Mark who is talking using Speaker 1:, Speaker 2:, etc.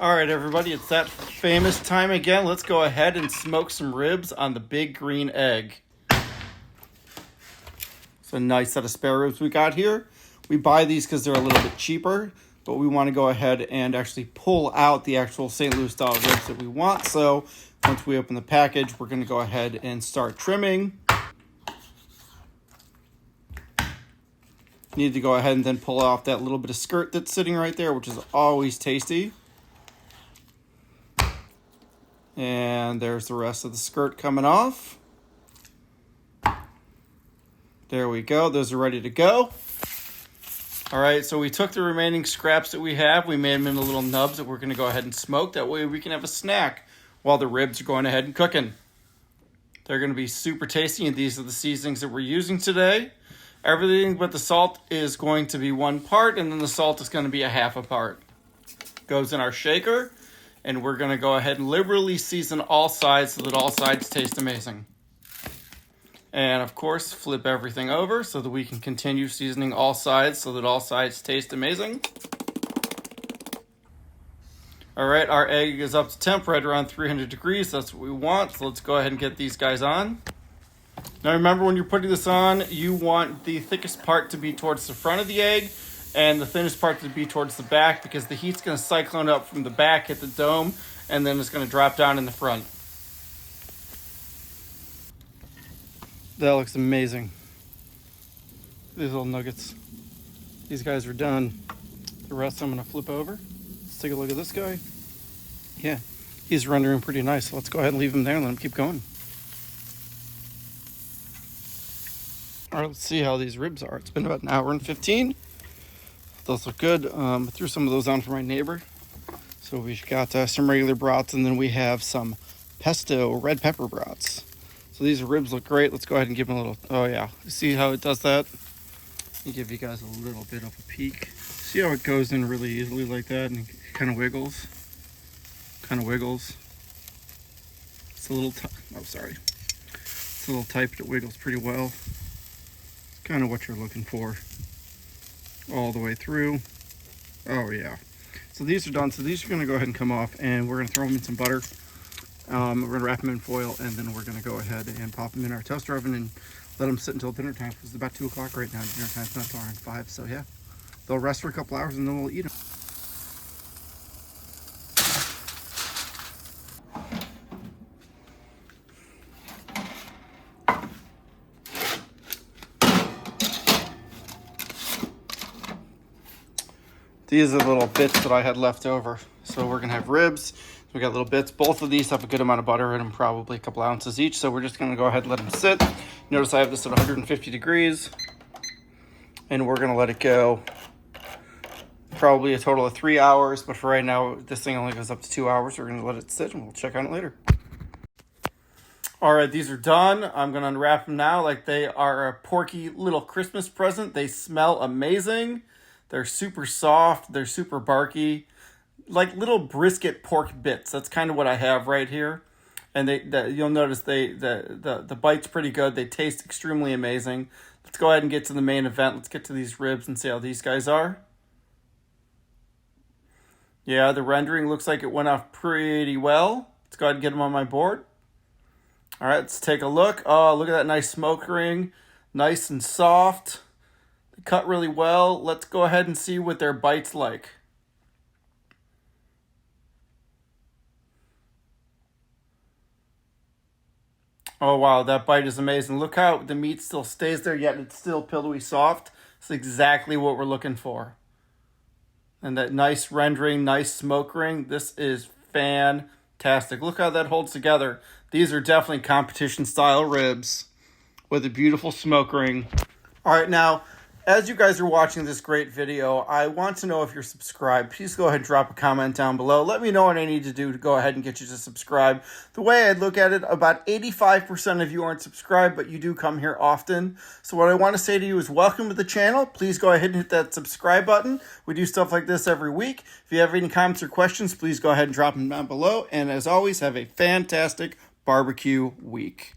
Speaker 1: All right, everybody, it's that famous time again. Let's go ahead and smoke some ribs on the big green egg. It's a nice set of spare ribs we got here. We buy these because they're a little bit cheaper, but we want to go ahead and actually pull out the actual St. Louis style ribs that we want. So once we open the package, we're going to go ahead and start trimming. Need to go ahead and then pull off that little bit of skirt that's sitting right there, which is always tasty. And there's the rest of the skirt coming off. There we go. Those are ready to go. All right, so we took the remaining scraps that we have. We made them into little nubs that we're going to go ahead and smoke. That way we can have a snack while the ribs are going ahead and cooking. They're going to be super tasty, and these are the seasonings that we're using today. Everything but the salt is going to be 1 part, and then the salt is going to be a half a part. Goes in our shaker. And we're going to go ahead and liberally season all sides so that all sides taste amazing. And of course, flip everything over so that we can continue seasoning all sides so that all sides taste amazing. All right, our egg is up to temp right around 300 degrees. That's what we want. So let's go ahead and get these guys on. Now remember, when you're putting this on, you want the thickest part to be towards the front of the egg and the thinnest part to be towards the back, because the heat's going to cyclone up from the back, hit the dome, and then it's going to drop down in the front. That looks amazing. These little nuggets. These guys are done. The rest I'm going to flip over. Let's take a look at this guy. Yeah, he's rendering pretty nice. So let's go ahead and leave him there and let him keep going. All right, let's see how these ribs are. It's been about 1 hour and 15. Those look good. I threw some of those on for my neighbor. So we've got some regular brats, and then we have some pesto red pepper brats. So these ribs look great. Let's go ahead and give them a little, oh yeah. See how it does that? Let me give you guys a little bit of a peek. See how it goes in really easily like that, and it kind of wiggles? Kind of wiggles. It's a little, it's a little tight, but it wiggles pretty well. It's kind of what you're looking for. All the way through. Oh yeah. So these are done. So these are going to go ahead and come off, and we're going to throw them in some butter. We're going to wrap them in foil, and then we're going to go ahead and pop them in our toaster oven and let them sit until dinner time. It's about 2 o'clock right now. Dinner time's not till around 5. So yeah, they'll rest for a couple hours, and then we'll eat them. These are the little bits that I had left over. So we're going to have ribs. We got little bits. Both of these have a good amount of butter in them, probably a couple ounces each. So we're just going to go ahead and let them sit. Notice I have this at 150 degrees. And we're going to let it go probably a total of 3 hours. But for right now, this thing only goes up to 2 hours. We're going to let it sit, and we'll check on it later. All right, these are done. I'm going to unwrap them now like they are a porky little Christmas present. They smell amazing. They're super soft. They're super barky, like little brisket pork bits. That's kind of what I have right here. And you'll notice the bite's pretty good. They taste extremely amazing. Let's go ahead and get to the main event. Let's get to these ribs and see how these guys are. Yeah, the rendering looks like it went off pretty well. Let's go ahead and get them on my board. All right, let's take a look. Oh, look at that nice smoke ring. Nice and soft. Cut really well. Let's go ahead and see what their bite's like. Oh wow, that bite is amazing. Look how the meat still stays there, yet it's still pillowy soft. It's exactly what we're looking for. And that nice rendering, nice smoke ring. This is fantastic. Look how that holds together. These are definitely competition style ribs with a beautiful smoke ring. All right, now, as you guys are watching this great video, I want to know if you're subscribed. Please go ahead and drop a comment down below. Let me know what I need to do to go ahead and get you to subscribe. The way I look at it, about 85% of you aren't subscribed, but you do come here often. So what I want to say to you is welcome to the channel. Please go ahead and hit that subscribe button. We do stuff like this every week. If you have any comments or questions, please go ahead and drop them down below. And as always, have a fantastic barbecue week.